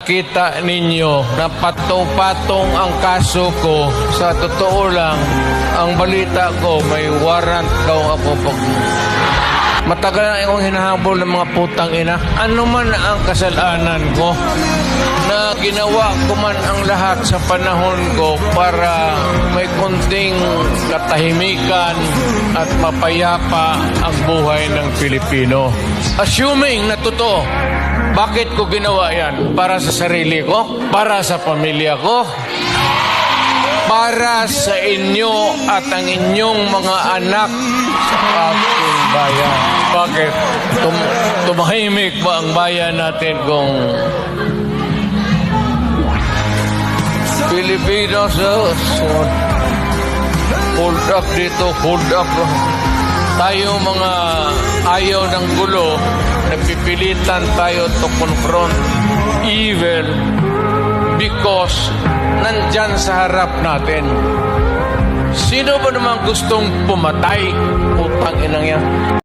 nakita ninyo na patong-patong ang kaso ko. Sa totoo lang, ang balita ko may warrant daw ako pag... Matagal na akong hinahabol ng mga putang ina. Ano man ang kasalanan ko na ginawa ko man ang lahat sa panahon ko para may konting katahimikan at mapayapa ang buhay ng Pilipino. Assuming na totoo, bakit ko ginawa yan? Para sa sarili ko? Para sa pamilya ko? Para sa inyo at ang inyong mga anak sa ating bayan. Bakit? Tumahimik ba ang bayan natin kung Pilipinos? Hold up dito, hold up. Tayo mga ayaw ng gulo, napipilitan tayo to confront evil because nandyan sa harap natin. Sino ba naman gustong pumatay? Putang inang yan.